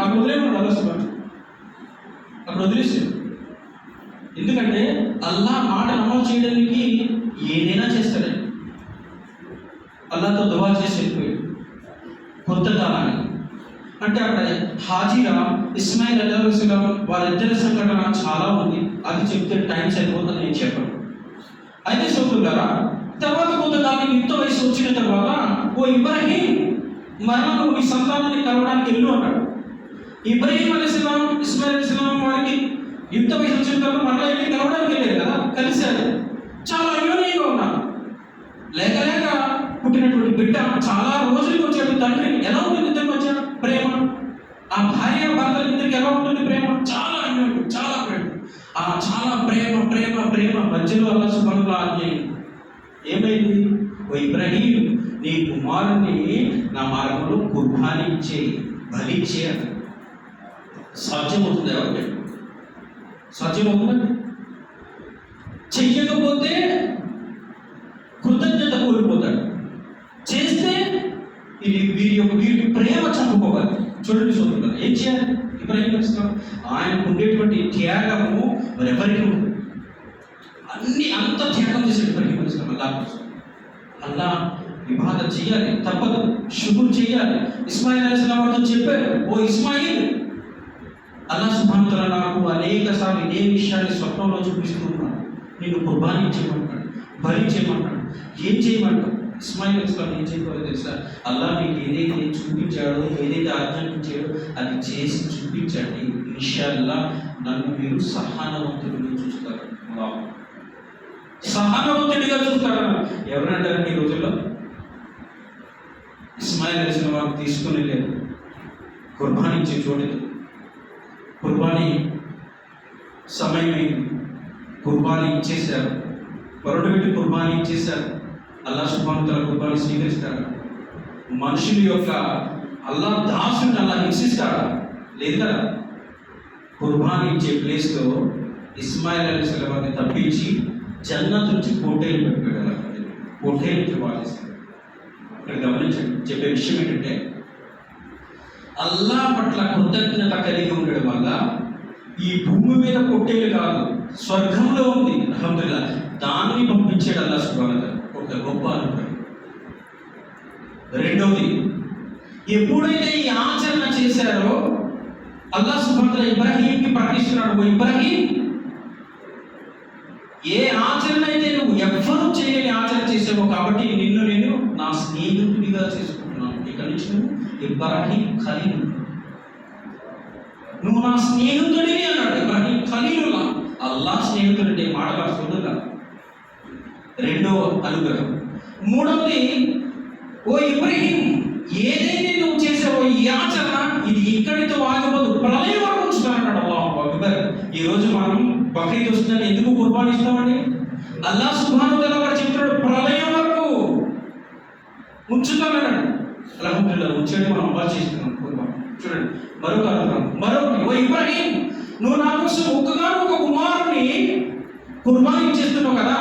అక్కడ వదిలేమన్నాడు అల్లా సుబ్హాన్, అక్కడ వదిలేసాడు. ఎందుకంటే అల్లా మాట అమలు చేయడానికి ఏదైనా చేస్తాడండి. అల్లాతో దువా చేసి వెళ్ళిపోయాడు కొత్త కాలానికి. అంటే అక్కడ హాజీరా ఇస్మాయిల్ అలైహిస్సలాం వారిద్దరి సంఘటన చాలా ఉంది, అది చెప్తే టైం సరిపోతుంది, నేను చెప్పను. అయితే సోదరులారా, తర్వాత కొంతకాలం యుక్త వయసు వచ్చిన తర్వాత ఓ ఇబ్రాహీం మరణం నీ సంతానాన్ని కలవడానికి వెళ్ళు అన్నాడు. ఇబ్రాహీం అలైహిస్సలాం ఇస్మాయిల్ అలైహిస్సలాం వారికి యుక్త వయసు వచ్చిన తర్వాత మరలా వెళ్ళి కలవడానికి వెళ్ళారు కదా, కలిశారు. చాలా అన్యోన్యంగా ఉన్నారు. లేక లేక పుట్టినటువంటి బిడ్డ చాలా రోజులకి వచ్చాడు తండ్రి. ఎలా ఉంటుంది ఇద్దరి మధ్య ప్రేమ? ఆ భార్య భర్తల ఇద్దరికి ఎలా ఉంటుంది ప్రేమ? చాలా అన్యోన్యం, చాలా ప్రేమ. ఆ చాలా ప్రేమ ప్రేమ ప్రేమ మధ్యలో అల్లాహ్ సుబ్హానహు వ తఆలా ఏమైంది? ఓ ఇబ్రాహీం, నీ కుమారుని నా మార్గంలో కుర్బానీ ఇచ్చేయి, బలి ఇచ్చేయాలి. సాధ్యమవుతుంది ఎవరికి? సాధ్యమవుతుంది. చెయ్యకపోతే కృతజ్ఞత కోల్పోతాడు, చేస్తే ఇది వీరి ప్రేమ చంపుకోవాలి. చూడండి సోదరులు, ఏం చేయాలి? ఇబ్రాహీం అలైహిస్సలాం ఆయనకు ఉండేటువంటి త్యాగము మరెవరికి ఉంది? అంత త్యాగం చేశాడు ఇబ్రాహీం అలైహిస్సలాం అల్లాహ్ కోసం. అల్లా ఇబాదత్ చేయాలి, తప్పదు, శుక్ర్ చేయాలి. ఇస్మాయిల్ అలైహిస్సలాం వారితో చెప్పారు, ఓ ఇస్మాయిల్, అల్లాహ్ సుబ్హానహు వ తఆలా నాకు అనేక సార్లు ఇదే విషయాన్ని స్వప్నంలో చూపిస్తూ ఉన్నాడు. నిన్ను కుర్బానీ చేయమంటాడు, బలి చేయమంటాడు. ఏం చేయమంటాడు? ఇస్మాయిల్ అలైహిస్సలాం ఏం చేయకపోతే తెలుసా? అల్లాహ్ మీకు ఏదైతే చూపించాడో, ఏదైతే ఆజ్ఞాపించాడో అది చేసి చూపించండి, ఇన్షాల్లా నన్ను మీరు సహనవంతుడిగా చూస్తారు. సహనవంతుడిగా చూస్తాడు. ఎవరంటారండి ఈ రోజుల్లో? ఇస్మాయిల్ అలైహిస్సలాం తీసుకుని లేదు కుర్బానీ ఇచ్చే చోటుకి. కుర్బానీ సమయమైంది, కుర్బానీ ఇచ్చేశారు, వరుడు పెట్టి కుర్బానీ ఇచ్చేశారు. అల్లాహ్ సుబ్హానహు వ తఆలా కుర్బానీ స్వీకరిస్తాడు. మనుషుల యొక్క అల్లాహ్ దాసుని అల్లాహ్ హింసిస్తాడా? లేదు కదా. కుర్బానీ ఇచ్చే ప్లేస్లో ఇస్మాయిల్ అలైహిస్సలాం వారిని తప్పించి జన్నత్ నుంచి కోటేలు పెట్టాడు. అలా కోటేలు వాడేస్తాడు. ఇక్కడ గమనించండి, చెప్పే విషయం ఏంటంటే అల్లాహ్ పట్ల కృతజ్ఞత కలిగి ఉండడం వల్ల ఈ భూమి మీద పొట్టేలు కాదు, స్వర్గంలో ఉంది అల్హమ్దులిల్లాహ్, దాన్ని పంపించాడు అల్లాహ్ సుబ్హానహు వ తఆలా. ఒక గొప్ప అనుభవం. రెండవది, ఎప్పుడైతే ఈ ఆచరణ చేశారో అల్లాహ్ సుబ్హానహు వ తఆలా ఇబ్రాహీంకి ప్రకటిస్తున్నాడు, ఓ ఇబ్రాహీం, ఏ ఆచరణ అయితే నువ్వు ఎవ్వరూ చేయని ఆచరణ చేసావో కాబట్టి నిన్ను నేను నా స్నేహితుడిగా చేసుకుంటున్నాను. ఇక్కడి నుంచి నువ్వు ఇబ్రాహీం ఖలీల్, నువ్వు నా స్నేహితుడిని అన్నాడు. ఇబ్రాహీం ఖలీలుల్లా, అల్లాహ్ స్నేహితుడు అంటే మాట కాకుండా. రెండవ అనుగ్రహం. మూడవది, ఓ ఇబ్రాహీం, ఏదైతే నువ్వు చేసావో ఈ ఆచరణ ఇది ఇక్కడితో ఆగబోదు, ప్రళయం వరకు ఉంచుతానన్నాడు. అల్లాహు అక్బర్. ఈరోజు మనం బక్రీద్ వస్తుందని ఎందుకు కుర్బానీ ఇస్తామండి? అల్లాహ్ సుబ్హానహు వ తఆలా వారు చెప్తున్నాడు, ప్రళయం వరకు ఉంచుతానన్నాడు. అల్హమ్దులిల్లాహ్, ఉంచండి, మనం అమలు చేస్తున్నాం కుర్బానీ. చూడండి మరొక అనుగ్రహం. ఓ ఇబ్రాహీం, నువ్వు నా కోసం ఒక కుమారుని కుర్బానీ చేస్తున్నావు కదా,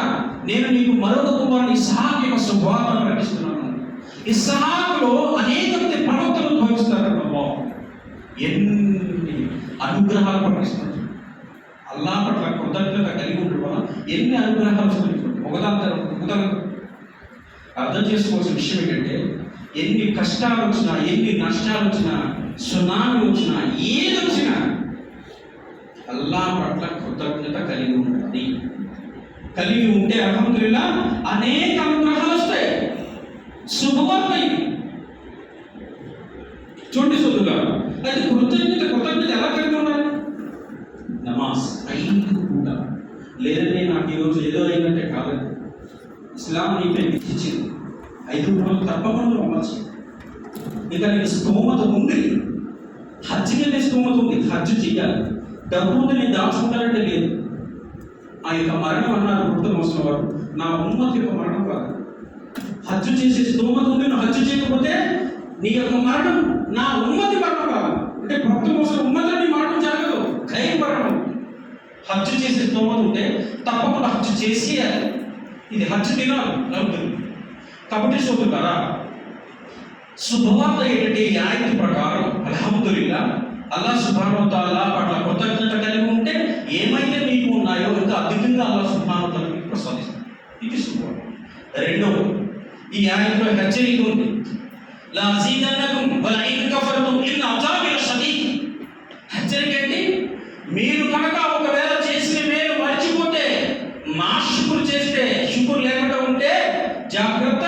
నేను నీకు మరొక కుమారుని ఇస్హాక్ యొక్క శుభవార్తను ప్రకటిస్తున్నాను. ఇస్హాక్లో అనేక మంది ప్రవక్తలు ఉద్భవిస్తారు. ఎన్ని అనుగ్రహాలు ప్రకటిస్తున్నారు. అల్లాహ్ పట్ల కృతజ్ఞత కలిగి ఉండడం వల్ల ఎన్ని అనుగ్రహాలు చూపించారు. ఒకదాని అర్థం చేసుకోవాల్సిన విషయం ఏంటంటే, ఎన్ని కష్టాలు వచ్చినా, ఎన్ని నష్టాలు వచ్చినా, సునామీ వచ్చినా, ఏది వచ్చినా అల్లాహ్ పట్ల కృతజ్ఞత కలిగి ఉండాలి. కలిగి ఉంటే అల్హమ్దులిల్లాహ్ అనేక అనుగ్రహాలు వస్తాయి. శుభవార్త ఇది. చూడండి సోదరులారా, అయితే కృతజ్ఞత ఎలా కలిగి ఉండాలి? నమాజ్ 5 పూట. లేదంటే నాకు ఈరోజు ఏదో అయిందంటే కాదండి. ఇస్లాం నీపై ఇచ్చింది 5 పూటలు తప్పకుండా నమాజ్. ఇక నీకు స్తోమత ఉంది, హజ్కి వెళ్ళే స్తోమత ఉంది, హజ్ చేయాలి. డబ్బు ఉంది, నేను దాచుకుంటానంటే లేదు. ఆ యొక్క మరణం అన్నారు వృద్ధ మోసిన వారు, నా ఉమ్మత్ యొక్క మరణం కాదు. హజ్ చేసే స్తోమత ఉంది, నువ్వు హజ్ చేయకపోతే నీ యొక్క మరణం నా ఉమ్మతి మరణం కాదు. అంటే భక్త మోసిన ఉమ్మతి మరణం జరగదు, ఖైర్ మరణం. హజ్ చేసే స్తోమత ఉంటే తప్పకుండా హజ్ చేసేయాలి. ఇది హజ్ దినాలు నలుగురు. కాబట్టి సోదరులారా, శుభవార్త ఏంటంటే ఈ ఆయత ప్రకారం అల్హమ్దులిల్లాహ్ అల్లాహ్ సుబ్హానహు వ తఆలా పట్ల కృతజ్ఞత కలిగి ఉంటే ఏమైతే మీకు ఉన్నాయో ఇంకా అధికంగా అల్లాహ్ సుబ్హానహు వ తఆలా మీకు ప్రసాదిస్తాడు. ఇది శుభవార్త. రెండవ ఈ ఆయనలో హెచ్చరిక ఉంది. లా అజీదన్నకుం వల ఇన్ కఫర్తుం ఇన్ అజాబి లషదీద్. హెచ్చరిక ఏంటి? మీరు కనుక ఒకవేళ చేసిన మేలు మర్చిపోతే, నా శుక్రు చేస్తే, శుక్రు లేకుండా ఉంటే జాగ్రత్త,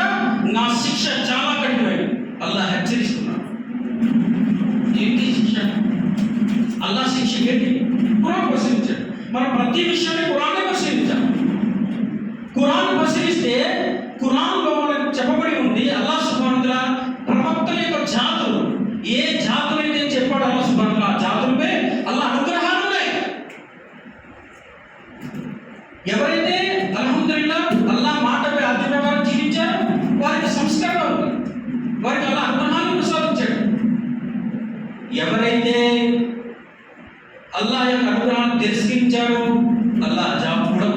నా శిక్ష చాలా కఠినమైనది. అల్లాహ్ హెచ్చరిస్తున్నాడు. ఏంటి శిక్ష? అల్లాహ్ శిక్ష ఏంటి? ఖురాన్ పరిశీలించాడు. మనం ప్రతి విషయాన్ని ఖురాన్నే పరిశీలించాలి. ఖురాన్ పరిశీలిస్తే ఖురాన్లో మనకు చెప్పబడి ఉంది అల్లాహ్ సుబ్హానహు వ తఆలా ప్రవక్తల యొక్క జాతులు, ఏ జాతులైతే చెప్పాడు అల్లాహ్ సుబ్హానహు వ తఆలా ఆ జాతులపై అల్లాహ్ అనుగ్రహాలు ఉన్నాయి. ఎవరైతే అల్హమ్దులిల్లాహ్ అల్లాహ్ మాటపై అర్థవ్యవహారం జీవించారో వారికి సంస్కారం ఉంది, వారికి అల్లాహ్ అనుగ్రహాన్ని ప్రసాదించాడు. ఎవరైతే అల్లాహ్ యొక్క అనుగ్రహాన్ని తిరస్కరించాడో అల్లాహ్ అజాబ్ కూడా.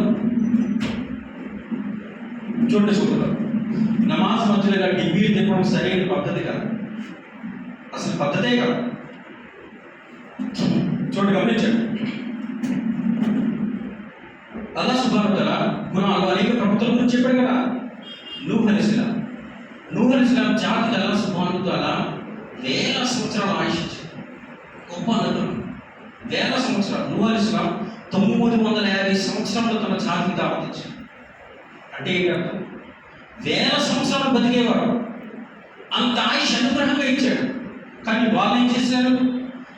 చూడండి సోదరులారా, నమాజ్ మధ్యలో డిగ్రీ తిప్పడం సరైన పద్ధతి కాదు, అసలు పద్ధతే కాదు. చూడండి, గమనించండి. అల్లాహ్ సుబ్హానహు వ తఆలా ఖురాన్లో అనేక ప్రవక్తల గురించి చెప్పాడు కదా. నూహ్ అలైహిస్సలాం జాతికి అల్లాహ్ సుబ్హానహు వ తఆలా వేల సంవత్సరాల ఆయుష్ ఇచ్చాడు. గొప్ప అనుగ్రహం. వేల సంవత్సరాలు. నూహ్ అలైహిస్సలాం 950 సంవత్సరాలు తన జాతికి దావత్ ఇచ్చాడు. అంటే ఏంటంటే వేల సంవత్సరాలు బతికేవారు. అంత ఆయుష్ అనుగ్రహంగా ఇచ్చాడు. కానీ వాళ్ళు ఏం చేశారు?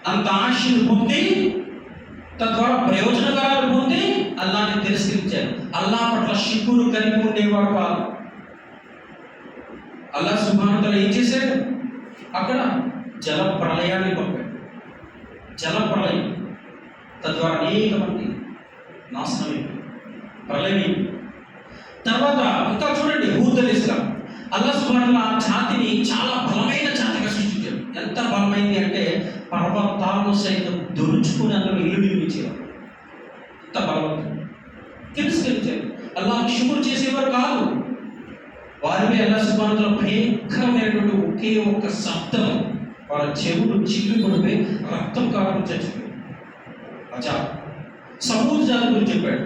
అంత ఆయుష్ను పొంది తద్వారా ప్రయోజనకరాలు పొంది అల్లాహ్ని తిరస్కరించారు. అల్లాహ్ పట్ల షుక్రు కలిగి ఉండేవాడు కాదు. అల్లాహ్ సుబ్హానహు వ తఆలా ఏం చేశాడు? అక్కడ జల ప్రళయాన్ని పంపాడు. జల ప్రళయం తద్వారా అనేక మంది నాశనమైపోయారు. ప్రళయం. తర్వాత ఇంకా చూడండి, హూద్ అలైహిస్సలాం అల్లాహ్ సుబ్హానహు వ తఆలా ఆ జాతిని చాలా బలమైన జాతిగా సృష్టించాడు. ఎంత బలమైంది అంటే పర్వతాలను సైతం దొరుచుకుని అందులో ఇల్లు నిర్మించేవారు. ఎంత బలవంతుడు. తిరస్కరించారు. అల్లాహ్ శుక్రు చేసేవారు కాదు. వారిపై అల్లాహ్ సుబ్హానహు వ తఆలా భయంకరమైనటువంటి ఒకే ఒక్క శబ్దం, వాళ్ళ చెవులు చిల్లు పడిపోయి రక్తం కారణం చచ్చిపోయారు. అజాబ్. సమూద్ జాతి గురించి చెప్పాడు.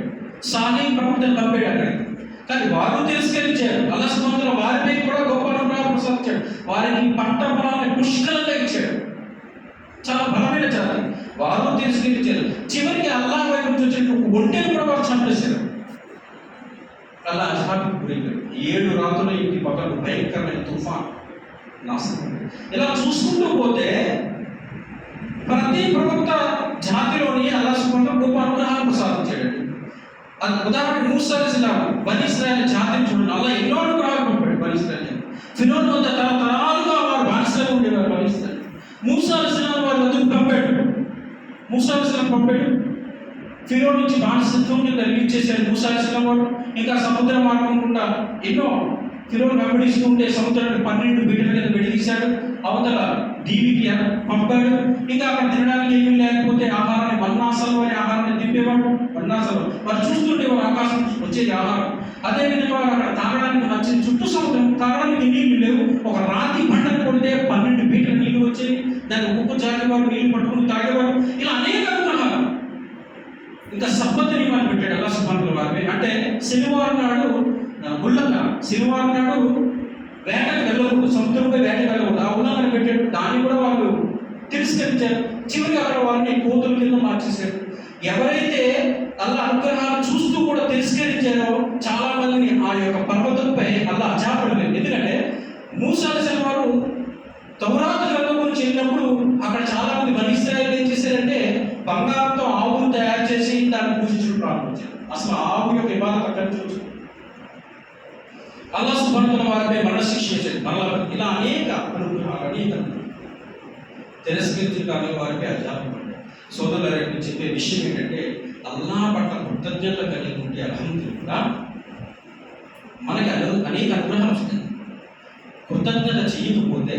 సాలీహ్ ప్రవక్తను పంపాడు అక్కడికి. కానీ వారు తిరస్కరించారు. అల్లాహ్ సుబ్హానహు వ తఆలా వారిపై కూడా గొప్ప అనుగ్రహాలు ప్రసాదించాడు. వారికి పంట పొలాన్ని పుష్కలంగా ఇచ్చాడు. చాలా బలమైన జాతి. వారు తిరస్కరించారు. చివరికి అల్లాహ్ వైపు నుంచి వచ్చిన ఒక ఒంటెను కూడా వారు చంపేశారు. అల్లాహ్ అజాబ్కి గురైపోయారు. 7 రాత్రుల ఇంటి పక్కన భయంకరమైన తుఫాన్ నాశనం. ఇలా చూసుకుంటూ పోతే ప్రతి ప్రవక్త జాతిలోని అల్లాహ్ సుబ్హానహు వ తఆలా గొప్ప అనుగ్రహాలు ప్రసాదించాడు. అది ఉదాహరణ మూసా అలైహిస్సలాం బనీ ఇశ్రాయేల్ జాతిని చూడండి. అల్లాహ్ ఎన్నో అనుగ్రహాలు పంపాడు బనీ ఇశ్రాయేల్. ఫిరౌన్ వద్ద తరతరాలుగా వారు బానిసలుగా ఉండేవారు బనీ ఇశ్రాయేల్. మూసా అలైహిస్సలాం వారి వద్దకు పంపాడు. మూసా అలైహిస్సలాం పంపాడు. ఫిరౌన్ నుంచి బానిసత్వం కింద రిలీజ్ చేశాడు మూసా అలైహిస్సలాం వారు. ఇంకా సముద్ర మార్గం గుండా ఎన్నో ఫిరౌన్ వెంబడిస్తూ ఉంటే సముద్రాన్ని 12 బీటల కింద విడదీశాడు. అవతల దీవికి పంపాడు. ఇంకా అక్కడ తినడానికి ఏమీ లేకపోతే ఆహారాన్ని మన్నాసలు అనే ఆహారాన్ని దింపేవాడు. మన్నాసలు వారు చూస్తుంటే వారు ఆకాశం వచ్చేది ఆహారం. అదేవిధంగా వారు అక్కడ తాగడానికి నచ్చింది. చుట్టూ సముద్రం, తాగడానికి నీళ్లు లేవు. ఒక రాతి బండను కొడితే 12 బీటల నీళ్లు వచ్చేవి. దాన్ని ఉప్పు జాగేవారు, నీళ్లు పట్టుకుని తాగేవారు. ఇలా అనేక అనుగ్రహాలు. ఇంకా సబ్బత్ నియమాలు పెట్టాడు అల్లాహ్ సుబ్హానహు వ తఆలా వారిపై. అంటే శనివారం నాడు ఉల్లంఘన, శనివారం నాడు వేటకు వెళ్ళకూడదు, సముద్రంపై వేటకు వెళ్ళకూడదు. ఆ ఉల్లంఘన పెట్టాడు. దాన్ని కూడా వాళ్ళు తిరస్కరించారు. చివరికి అక్కడ వారిని కోతుల కింద మార్చేశారు. ఎవరైతే అల్లాహ్ అనుగ్రహాలు చూస్తూ కూడా తిరస్కరించారో చాలా మందిని ఆ యొక్క పర్వతంపై అల్లాహ్ అజాబడలేదు. ఎందుకంటే మూసా అలైహిస్సలాం వారు తౌరాత్ గ్రంథం గురించి వెళ్ళినప్పుడు అక్కడ చాలా మంది బనీ ఇశ్రాయేల్ ఏం చేశారంటే బంగారంతో ఆవును తయారు చేసి దాన్ని పూజించడం ప్రారంభించారు. అసలు ఆవు యొక్క ఇబాదత్ అక్కడ చూసి అల్లాహ్ సుబ్హానహు వ తఆలా వారిపై మరణశిక్ష చేశాడు. మరలా ఇలా అనేక అనుగ్రహాలు తిరస్కరించిన కారణంగా వారిపై అజాబ్. సోదరులారా, చెప్పే విషయం ఏంటంటే అల్లాహ్ పట్ల కృతజ్ఞత కలిగి ఉంటే అల్హమ్దులిల్లాహ్ మనకి అనేక అనుగ్రహాలు వస్తాయి. కృతజ్ఞత చేయకపోతే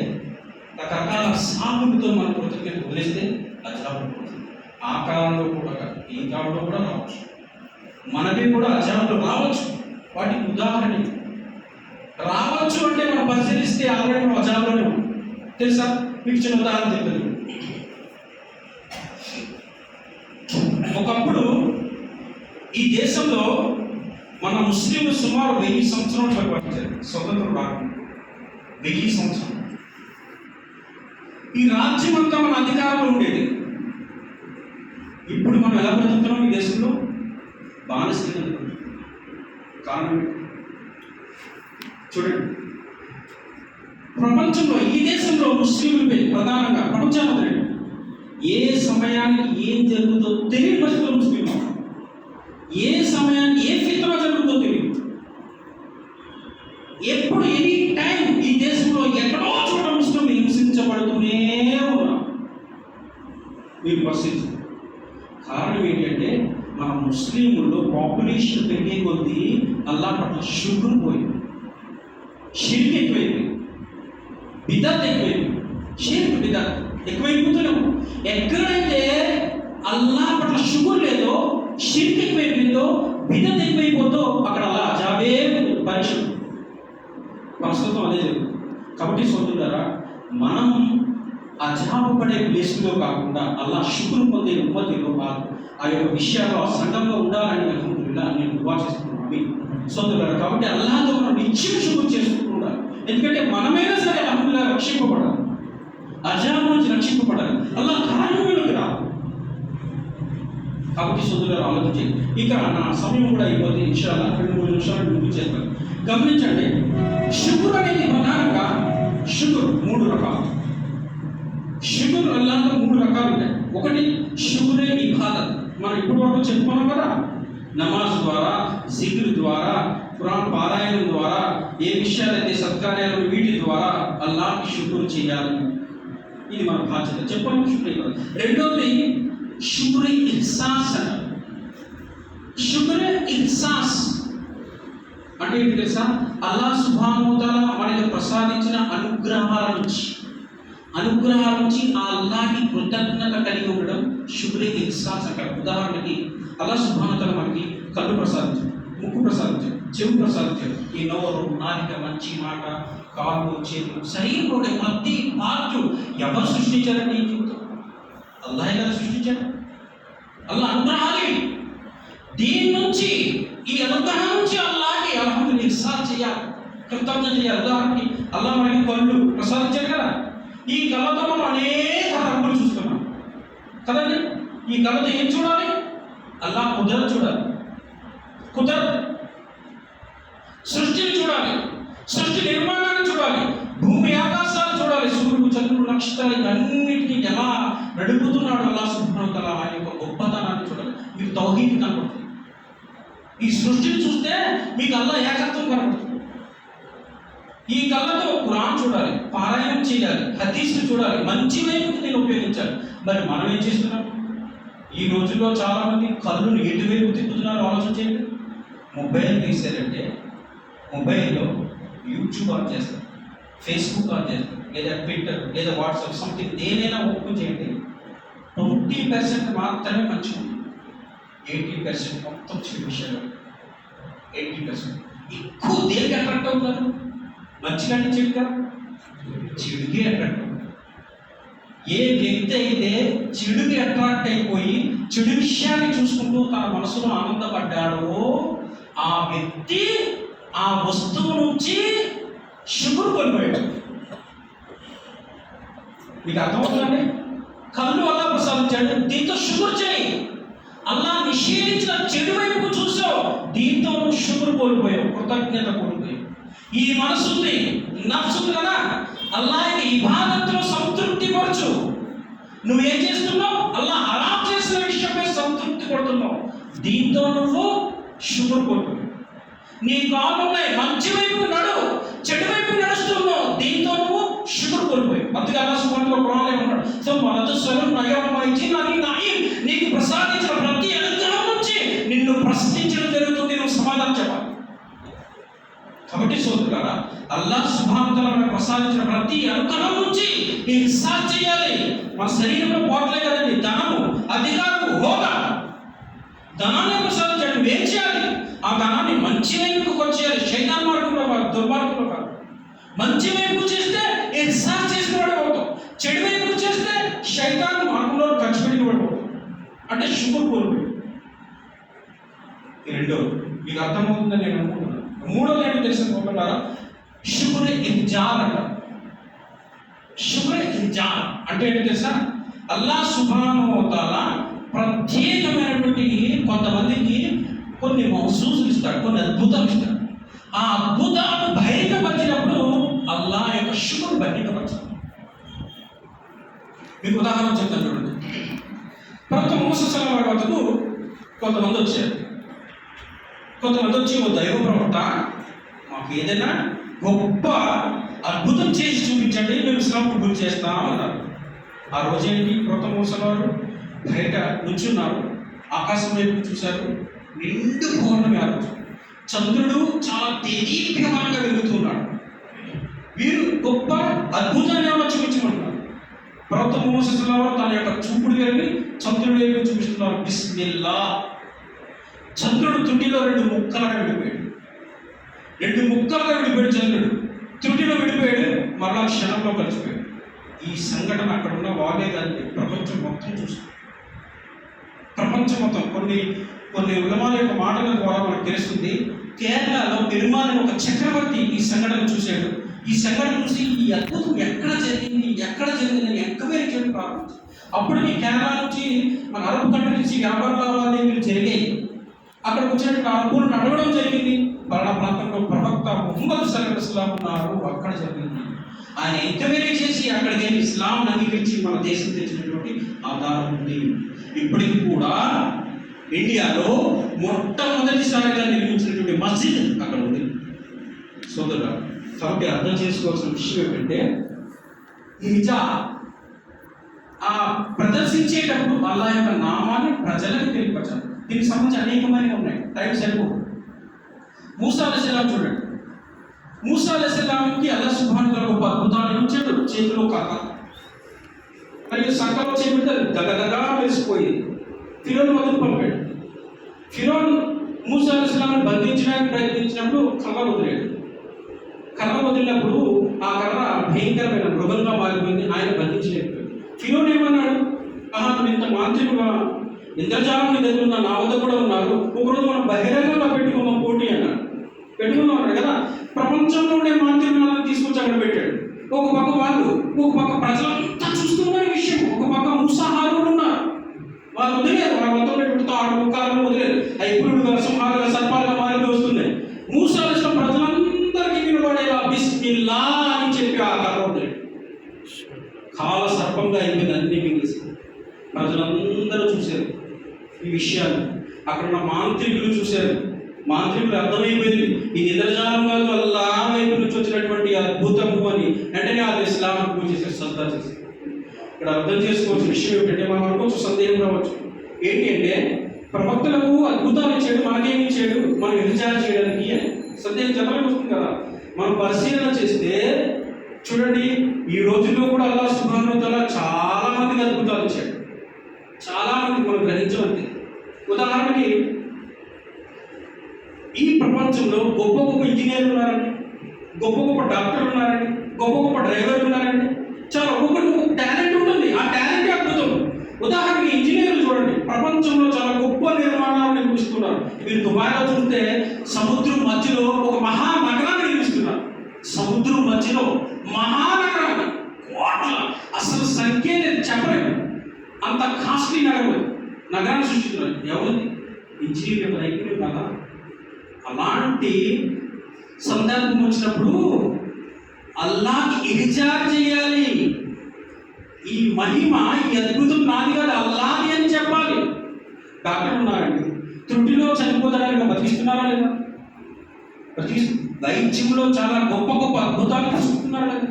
రకరకాల సాగులతో మన కృతజ్ఞత వదిలేస్తే అజాబ్ పడుతుంది. ఆ కాలంలో కూడా కాదు, ఈ కాలంలో కూడా రావచ్చు. మనవి కూడా అజాబులు రావచ్చు. వాటికి ఉదాహరణ రావచ్చు అంటే మనం పరిశీలిస్తే ఆల్రెడీ మనం అజాబులోనే ఉన్నాం. తెలుసా? మీకు చిన్న ఉదాహరణ చెప్తాను. ఒకప్పుడు ఈ దేశంలో మన ముస్లింలు సుమారు 1000 సంవత్సరాలు పరిపాలించారు. స్వతంత్రం రాకుండా 1000 సంవత్సరాలు ఈ రాజ్యం అంతా మన అధికారంలో ఉండేది. ఇప్పుడు మనం ఎలా బ్రతుకుతున్నాం ఈ దేశంలో? బానిసలు. కారణం చూడండి, ప్రపంచంలో ఈ దేశంలో ముస్లింలపై ప్రధానంగా ప్రపంచంలో ఏ సమయానికి ఏం జరుగుతుందో తెలియని పరిస్థితుల్లో ముస్లింలు, ఏ సమయానికి ఏ ఫిత్నా జరుగుతుందో తెలియదు. ఎప్పుడు ఎనీ టైం ఈ దేశంలో ఎక్కడో చోట ముస్లింలు హింసించబడుతూనే ఉన్నారు. మీరు పరిస్థితి కారణం ఏంటంటే మన ముస్లింల్లో పాపులేషన్ పెరిగే కొద్దీ అల్లాహ్ పట్ల షుక్ర్ పోయింది, షిర్క్ ఎక్కువైంది, బిదత్ ఎక్కువైంది. షిర్క్ బిదత్ ఎక్కువైపోతున్నాము. ఎక్కడైతే అల్లాహ్ పట్ల షుక్ర్ లేదో, షిర్క్ ఎక్కువైపోయిందో, బిదత్ ఎక్కువైపోతుందో అక్కడ అలా అజాబే పరిచయం. ప్రస్తుతం అదే జరుగుతుంది. కాబట్టి సోదరులారా, మనం అజాబు పడే ప్లేస్లో కాకుండా అల్లాహ్ షుక్ర్ పొందే ఉమ్మతిలో ఆ యొక్క విషయాలు ఆ సంఘంలో ఉండాలని అనుకుంటున్నా నేను దువా చేస్తున్నాను సోదరులారా. కాబట్టి అల్లాహ్తో మనం నిత్యం షుక్ర్ చేసుకుంటూ ఉండాలి. ఎందుకంటే మనమైనా సరే అల్లాహ్ రక్షింపబడాలి, అజాబు నుంచి రక్షింపబడాలి, అల్లాహ్ కార్యములకు రా. కాబట్టి సోదరులారా ఆలోచించండి. ఇక నా సమయం కూడా అయిపోతే ఇన్షాల్లాహ్ 2-3 నిమిషాలు ముందు చేస్తాను. గమనించండి, షుక్ర్ అనేది ప్రధానంగా షుక్ర్ 3 రకాలు. షుక్ర్ అల్లాహ్లో 3 రకాలు ఉన్నాయి. ఒకటి షుక్రే ఇబాదత్. మనం ఇప్పుడు వరకు చెప్పుకున్నాం కదా, నమాజ్ ద్వారా, జిక్ర్ ద్వారా, ఖురాన్ పారాయణం ద్వారా, ఏ విషయాలైతే సత్కార్యాలు వీటి ద్వారా అల్లాహ్కి షుక్ర్ చేయాలి. ఇది మన బాధ్యత. చెప్పండి షుక్రే ఇబాదత్. రెండోది షుక్రే ఇహ్సాస్ అంటారు. షుక్రే ఇహ్సాస్ అంటే ఏంటి తెలుసా? అల్లాహ్ సుబ్హానహు వ తఆలా మనకు ప్రసాదించిన అనుగ్రహాల నుంచి ఆ అల్లాహ్కి కృతజ్ఞత కలిగి ఉండడం షుక్రే ఇహ్సాస్ అంటారు. ఉదాహరణకి అల్లాహ్ సుబ్హానహు వ తఆలా మనకి కళ్ళు ప్రసాదించాడు, ముక్కు ప్రసాదించాడు, చెవు ప్రసాదించాడు, ఈ నోరు, నాలుక, మంచి మాట, కాళ్ళు, చేతులు, శరీరంలో ప్రతి పార్ట్ ఎవరు సృష్టించారండి? ఈ జీవితం అల్లాహే కదా సృష్టించాడు. అల్లాహ్ అనుగ్రహాలు దీని నుంచి, ఈ అనుగ్రహం నుంచి అల్లాహ్కి అల్హమ్దులిల్లాహ్ ఇహ్సాన్ చేయాలి, కృతజ్ఞత చేయాలి. ఉదాహరణకి అల్లాహ్ మనకి కళ్ళు ప్రసాదించాడు కదా, ఈ కళ్ళతో మనం అనేక రంగులు చూస్తున్నాం కదండి. ఈ కళ్ళతో ఏం చూడాలి? అల్లాహ్ కుదరత్ చూడాలి, కుదరత్ సృష్టిని చూడాలి, సృష్టి నిర్మాణాన్ని చూడాలి, భూమి ఆకాశాలు చూడాలి, సూర్యుడు, చంద్రుడు, నక్షత్రాలు అన్నిటినీ ఎలా నడుపుతున్నాడు అల్లాహ్ సుబ్హానహు వ తఆలా, ఆయన యొక్క గొప్పతనాన్ని చూడాలి. మీకు తౌహీద్ కనబడుతుంది. ఈ సృష్టిని చూస్తే మీకు అల్లాహ్ ఏకత్వం కనబడుతుంది. ఈ కళ్ళతో ఖురాన్ చూడాలి, పారాయణం చేయాలి, హదీస్ని చూడాలి, మంచి వైపుకి నేను ఉపయోగించాలి. మరి మనం ఏం చేస్తున్నాం? ఈ రోజుల్లో చాలామంది కళ్ళును ఎటువైపు తిప్పుతున్నారు ఆలోచించండి. మొబైల్ తీసారంటే మొబైల్లో యూట్యూబ్ ఆన్ చేస్తారు, ఫేస్బుక్ ఆన్ చేస్తారు, లేదా ట్విట్టర్, లేదా వాట్సాప్, సంథింగ్ దేనైనా ఓపెన్ చేయండి. 20% మాత్రమే మంచిగా ఉంది, 80% మొత్తం చెడు విషయాలు. 80% ఎక్కువ దేనికి అట్రాక్ట్ అవుతారు? మంచిగా అంటే చెడుగా? చెడుకే అట్రాక్ట్ అవుతారు. ఏ వ్యక్తి అయితే చెడుకి అట్రాక్ట్ అయిపోయి చెడు విషయాన్ని చూసుకుంటూ తన మనసులో ఆనందపడ్డాడో ఆ వ్యక్తి ఆ వస్తువు నుంచి షుక్ర్ కోల్పోయాడు. మీకు అర్థమవుతుందండి? కళ్ళు అల్లాహ్ ప్రసాదించాడు, దీంతో షుక్ర్ చేయి. అల్లాహ్ నిషేధించిన చెడు వైపు చూసావు, దీంతో నువ్వు షుక్ర్ కోల్పోయావు, కృతజ్ఞత కోల్పోయావు. ఈ మనసుంది, నఫ్సు కదా, అల్లాహ్కి ఇబాదత్తులో సంతృప్తి పరచు. నువ్వేం చేస్తున్నావు? అల్లాహ్ హరాం చేసిన విషయమై సంతృప్తి పడుతున్నావు, దీంతో నువ్వు షుక్ర్ కోల్పోయావు. నీ కాళ్ళు ఉన్నాయి, మంచి వైపు నడు, చెడు వైపు నడుస్తున్నావు, దీంతో నువ్వు షుక్ర్ కోల్పోయావు. అందుకే అల్లాహ్ సుబ్హానహు వ తఆలా ఏమన్నాడు? సో నీకు ప్రసాదించిన ప్రతి అనుగ్రహం నుంచి నిన్ను ప్రశ్నించడం జరుగుతుంది, నువ్వు సమాధానం చెప్పాలి. కాబట్టి సోదరులారా, అల్లాహ్ సుబ్హానహు వ తఆలా మనకు ప్రసాదించిన ప్రతి అనుగ్రహం నుంచి ఇహ్సాన్ చేయాలి. మన శరీరంలో పోట్లే కదండి, ధనము, అధికారము, హోదా, ధనాన్ని ప్రసాదించాడు. నువ్వేం చేయాలి? ఆ ధనాన్ని మంచి వైపుకు వచ్చేయాలి, శైతాన్ మార్గంలో కాదు, దుర్మార్గంలో కాదు. మంచి వైపు చేస్తే ఇహ్సాన్ చేసిన వాడు అవుతాం, చెడు వైపు చేస్తే శైతాన్ మార్గంలో ఖర్చు పెట్టిన వాడు అవుతాం. అంటే శుక్ర్ కోల్పోయాడు. రెండోది మీకు అర్థమవుతుందని నేను అనుకుంటున్నాను. మూడోది ఏంటో తెలుసుకుంటున్నారా? శుక్ర్ ఇంజార్ అంట. శుక్ర్ ఇంజార్ అంటే ఏంటో తెలుసా? అల్లాహ్ సుబ్హానహు వ తఆలా ప్రత్యేకమైనటువంటి కొంతమందికి కొన్ని మౌసూసులు ఇస్తాడు, కొన్ని అద్భుతాలు ఇస్తాడు. ఆ అద్భుతాలు బహిరంగపరిచినప్పుడు అల్లాహ్ యొక్క శుక్ర్ బహిరంగపరచాలి. మీకు ఉదాహరణ చెప్తాను చూడండి. ప్రవక్త మూసా సల్లల్లాహు అలైహి వసల్లం వద్దకు కొంతమంది వచ్చారు. కొంతమంది వచ్చి, ఓ దైవ ప్రవక్త, మాకు ఏదైనా గొప్ప అద్భుతం చేసి చూపించండి, మేము ఇస్లాం కబూల్ చేస్తాం అన్నారు. ఆ రోజేంటి, ప్రవక్త మూసా వారు బయట నుంచున్నారు, ఆకాశం వైపు చూశారు. నిండు పౌర్ణమి ఆ రోజు, చంద్రుడు చాలా దేదీప్యమానంగా వెలుగుతున్నాడు. వీరు గొప్ప అద్భుతాన్ని ఏమైనా చూపించమంటున్నారు. ప్రవక్త మూసా సల్లల్లాహు అలైహి వసల్లం తన యొక్క చూపుడు వెళ్ళి చంద్రుడి వైపు చూపిస్తున్నారు. బిస్మిల్లా. చంద్రుడు త్రుటిలో 2 ముక్కలుగా విడిపోయాడు. 2 ముక్కలుగా విడిపోయాడు చంద్రుడు. త్రుటిలో విడిపోయాడు, మరలా క్షణంలో కలిసిపోయాడు. ఈ సంఘటన అక్కడ ఉన్న వాళ్ళే కాదు, ప్రపంచం మొత్తం చూస్తుంది. ప్రపంచం మొత్తం కొన్ని ఉలమాల యొక్క మాటల ద్వారా మనకు తెలుస్తుంది. కేరళలో పెరుమాళ్ ఒక చక్రవర్తి ఈ సంఘటన చూశాడు. ఈ సంఘటన చూసి ఈ అద్భుతం ఎక్కడ జరిగిందని ఎంక్వైరీ చేయడం ప్రారంభించారు. అప్పటికి కేరళ నుంచి మన అరబ్ కంట్రీ నుంచి వ్యాపార లావాదేవీలు జరిగాయి. అక్కడ వచ్చినటువంటి అరబ్బులను అడగడం జరిగింది. పలానా ప్రాంతంలో ప్రవక్త ముహమ్మద్ సల్లల్లాహు అలైహి వసల్లం ఉన్నారు, అక్కడ జరిగింది. ఆయన ఎంక్వైరీ చేసి అక్కడికి వెళ్ళి ఇస్లాం అంగీకరించి మన దేశం తెచ్చినటువంటి ఆధారం ఉంది. ఇప్పటికి కూడా ఇండియాలో మొట్టమొదటిసారిగా నిర్మించినటువంటి మస్జిద్ అక్కడ ఉంది. సోదరులు, కాబట్టి అర్థం చేసుకోవాల్సిన విషయం ఏంటంటే, ఆ ప్రదర్శించేటప్పుడు అల్లాహ్ యొక్క నామాన్ని ప్రజలకు తెలియపరచాలి. దీనికి సంబంధించి అనేకమైనవి ఉన్నాయి, టైం సరిపోదు. మూసా అలైహిస్సలాం చూడండి. మూసా అలైహిస్సలాంకి అల్లాహ్ సుబ్హానహు వ తఆలా గొప్ప అద్భుతాలు ఇచ్చాడు. చేతిలో కర్ర, మరియు సంకల్పం చేయబడితే గగగగా మెరిసిపోయింది. ఫిరోన్ వదిలి పంపాడు. ఫిరోన్ మూసా అలైహిస్సలాంని బంధించడానికి ప్రయత్నించినప్పుడు కర్ర వదిలాడు. కర్ర వదిలినప్పుడు ఆ కర్ర భయంకరమైన మృగంగా మారిపోయింది. ఆయన బంధించలేకపోయాడు. ఫిరోన్ ఏమన్నాడు? నువ్వు ఇంత మాంత్రికుగా, ఇంద్రజాలం నీ దగ్గర ఉన్న, నా వద్ద కూడా ఉన్నారు, ఒకరోజు మనం బహిరంగంగా పెట్టుకుందాం పోటీ అన్నాడు. పెట్టుకుందాం కదా. ప్రపంచంలో ఉండే మాంత్రికులను తీసుకొచ్చి అక్కడ పెట్టాడు. ఒక పక్క వాళ్ళు, ఒక పక్క ప్రజలంతా చూస్తున్న విషయం, ఒక పక్క మూసాహారులు ఉన్నారు. వాళ్ళు వదిలేరు, వాళ్ళ మొత్తం పెట్టుకుంటూ ఆడుకాలను వదిలేరు. అవి పురుగులుగా, సింహాలుగా, సర్పాలుగా మారి వస్తున్నాయి. మూసా అలైహిస్సలాం ప్రజలందరికీ వినబడేలా బిస్మిల్లా అని చెప్పి ఆ కర్ర వదిలేడు. కాల సర్పంగా అయిపోయింది, అన్ని మింగేసి. ప్రజలందరూ చూశారు ఈ విషయాలు. అక్కడ ఉన్న మాంత్రికులు చూశారు. మాంత్రికులు అర్థమైపోయింది, ఈ ఇంద్రజాలం కాదు, అల్లాహ్ వైపు నుంచి వచ్చినటువంటి అద్భుతము అని. వెంటనే అది ఇస్లాం పూజ చేసే శ్రద్ధ చేశారు. ఇక్కడ అర్థం చేసుకోవాల్సిన విషయం ఏమిటంటే, మనం అనుకోవచ్చు, సందేహం రావచ్చు, ఏంటి అంటే ప్రవక్తలకు అద్భుతాలు ఇచ్చాడు, మనకేమి ఇచ్చాడు, మనం విచారణ చేయడానికి అని సందేహం చెప్పడానికి వస్తుంది కదా. మనం పరిశీలన చేస్తే చూడండి, ఈ రోజుల్లో కూడా అల్లాహ్ సుబ్హానహు వ తఆలా చాలా మందికి అద్భుతాలు ఇచ్చాడు. చాలా మంది మనం గ్రహించమంది. ఉదాహరణకి ఈ ప్రపంచంలో గొప్ప గొప్ప ఇంజనీర్లు ఉన్నారండి, గొప్ప గొప్ప డాక్టర్లు ఉన్నారండి, గొప్ప గొప్ప డ్రైవర్లు ఉన్నారండి. చాలా ఒక్కొక్కరికి ఒక టాలెంట్ ఉంటుంది. ఆ టాలెంట్ అద్భుతం. ఉదాహరణకి ఇంజనీర్లు చూడండి, ప్రపంచంలో చాలా గొప్ప నిర్మాణాలు నిర్మిస్తున్నారు. మీరు దుబాయ్లో చూస్తే సముద్రం మధ్యలో ఒక మహానగరాన్ని నిర్మిస్తున్నారు. సముద్రం మధ్యలో మహానగరం, కోట్ల, అసలు సంఖ్య చెప్పలేదు, అంత కాస్ట్లీ నగరాన్ని సృష్టిస్తున్నారు. ఎవరిది? ఇంజనీర్ యొక్క నైపుణ్యం కదా. అలాంటి సందర్భం వచ్చినప్పుడు అల్లాహ్కి ఇరిజార్ చేయాలి. ఈ మహిమ, ఈ అద్భుతం నాది కాదు, అల్లాహ్ది అని చెప్పాలి. డాక్టర్లు ఉన్నారండి, త్రుటిలో చనిపోతాడానికి బతికిస్తున్నారా లేదా? వైద్యంలో చాలా గొప్ప గొప్ప అద్భుతాలు చూస్తున్నారా లేదా?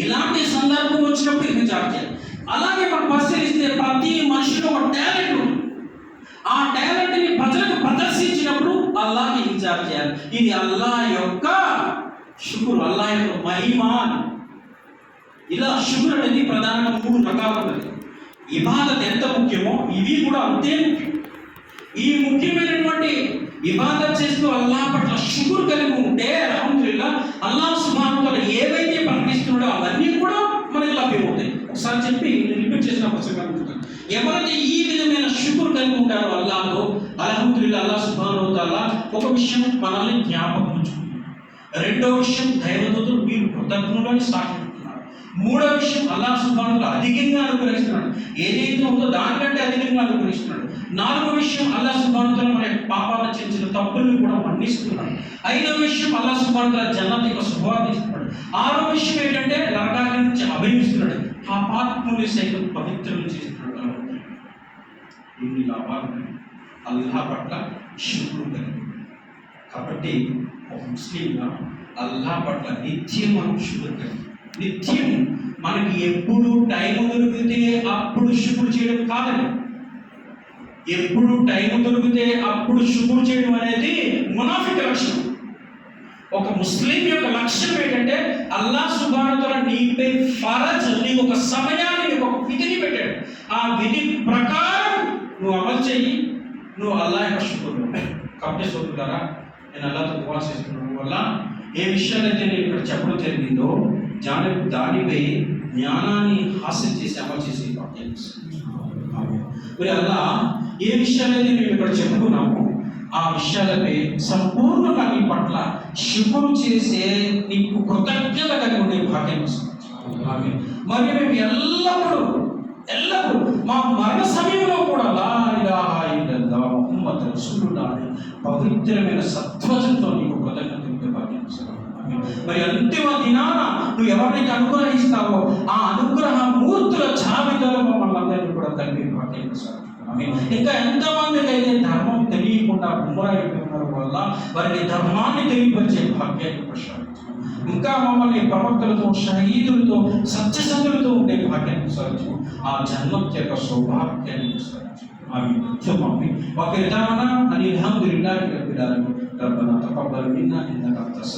ఇలాంటి సందర్భం వచ్చినప్పుడు ఇరిజార్ చేయాలి. అలాగే మనం పరిశీలిస్తే ప్రతి మనిషిలో ఒక టాలెంట్ ఉంది. ఆ టాలెంట్ని ప్రజలకు ప్రదర్శించినప్పుడు అల్లాహ్ని ఇరిజార్ చేయాలి. ఇది అల్లాహ్ యొక్క శుక్ర్, అల్లాహ్ యొక్క మహిమ. ఇలా శుక్ర్ అనేది ప్రధానంగా 3 రకాలు ఉన్నది. ఇబాదత్ ఎంత ముఖ్యమో ఇవి కూడా అంతే ముఖ్యం. ఈ ముఖ్యమైనటువంటి ఇబాదత్ చేస్తూ అల్లాహ్ పట్ల శుక్ర్ కలిగి ఉంటే అల్హమ్దులిల్లాహ్, అల్లాహ్ సుబ్హానహు వ తఆలా ఏవైతే ప్రకటిస్తున్నాడో అవన్నీ కూడా మనకి లభ్యమవుతాయి. ఒకసారి చెప్పి రిపీట్ చేసిన ప్రసంగాన్ని ఎవరైతే ఈ విధమైన శుక్రు కలిగి ఉంటారో అల్లాహ్లో, అల్హమ్దులిల్లాహ్, అల్లాహ్ సుబ్హానహు వ తఆలా ఒక విషయం మనల్ని జ్ఞాపకం ఉంచుకుంటున్నారు. రెండో విషయం, దైవదూతలు మీరు కృతజ్ఞులని సాక్షి చెప్తున్నారు. మూడో విషయం, అల్లాహ్ సుబ్హానహు వ తఆలా అధికంగా అనుగ్రహిస్తున్నాడు, ఏదైతే ఉందో దానికంటే అధికంగా అనుగ్రహిస్తున్నాడు. నాలుగో విషయం, అల్లాహ్ సుబ్హానహు వ తఆలా మన పాపాలను చేసిన తప్పులను కూడా మన్నిస్తున్నాడు. ఐదో విషయం, అల్లాహ్ సుబ్హానహు వ తఆలా జన్నత్ యొక్క శుభవార్త ఇస్తున్నాడు. ఆరో విషయం ఏంటంటే నరకాగ్ని నుంచి అభయమిస్తున్నాడు, పాపాత్ముని సైతం పవిత్రులు చేస్తున్నాడు. ఇన్ని లాభాలు అల్లాహ్ పట్ల శుక్రు కలిగి. కాబట్టి ఒక ముస్లింగా అల్లాహ్ పట్ల నిత్యం మనం శుక్రు కలిగి, నిత్యం మనకి ఎప్పుడు టైం దొరికితే అప్పుడు శుక్రు చేయడం కాదండి. ఎప్పుడు టైం దొరికితే అప్పుడు శుక్రు చేయడం అనేది మునాఫిక్ లక్షణం. ఒక ముస్లిం యొక్క లక్ష్యం ఏంటంటే అల్లాహ్ సుబ్హానహు వ తఆలా నీపై ఫరజ్, నీకు ఒక సమయాన్ని, నీకు ఒక విధిని పెట్టాడు. ఆ విధి ప్రకారం నువ్వు అమలు చెయ్యి, నువ్వు అల్లాహ్ యొక్క శుక్రుడు. కాబట్టి సోదరులారా, నేను అల్లాహ్తో దువా చేస్తున్నాను వల్ల ఏ విషయాలైతే నేను ఇక్కడ చెప్పడం జరిగిందో దానిపై జ్ఞానాన్ని హాస్యం చేసి అమలు చేసి మరి అల్లాహ్ ఏ విషయాలైతే మేము ఇక్కడ చెప్పుకున్నామో ఆ విషయాలపై సంపూర్ణంగా నీ పట్ల శుభ్రం చేసే నీకు కృతజ్ఞత కలిగి ఉండే భాగ్యం. మరి మేము ఎల్లప్పుడూ మా మరణ సమయంలో కూడా లా ఇలాహా ఇల్లల్లాహ్ ముహమ్మద్ రసూలుల్లాహ్ అనే పవిత్రమైన సత్వచంతో నీకు కృతజ్ఞత కలిగే భాగ్యం. మరి అంతిమ దినాన నువ్వు ఎవరినైతే అనుగ్రహిస్తావో ఆ అనుగ్రహ మూర్తుల జాబితాలో మమ్మల్ని అందరినీ కూడా కలిగే భాగ్యం. ఇంకా ఎంతమందికి అయితే ధర్మం తెలియకుండా గుమ్మరాయిపోయినారు వల్ల వారికి ధర్మాన్ని తెలియపరిచే భాగ్యాన్ని ప్రసాదించు. ఇంకా మమ్మల్ని ప్రవక్తలతో, షహీదులతో, సత్యసంధులతో ఉండే భాగ్యాన్ని ప్రసాదించు. ఆ జన్మం యొక్క సౌభాగ్యాన్ని ప్రసాదించు. ఆమీన్. వాకిర్ దావానా అనిల్ హమ్దులిల్లాహి రబ్బిల్ ఆలమీన్. రబ్బనా తకబ్బల్ మిన్నా ఇన్నక అంతస్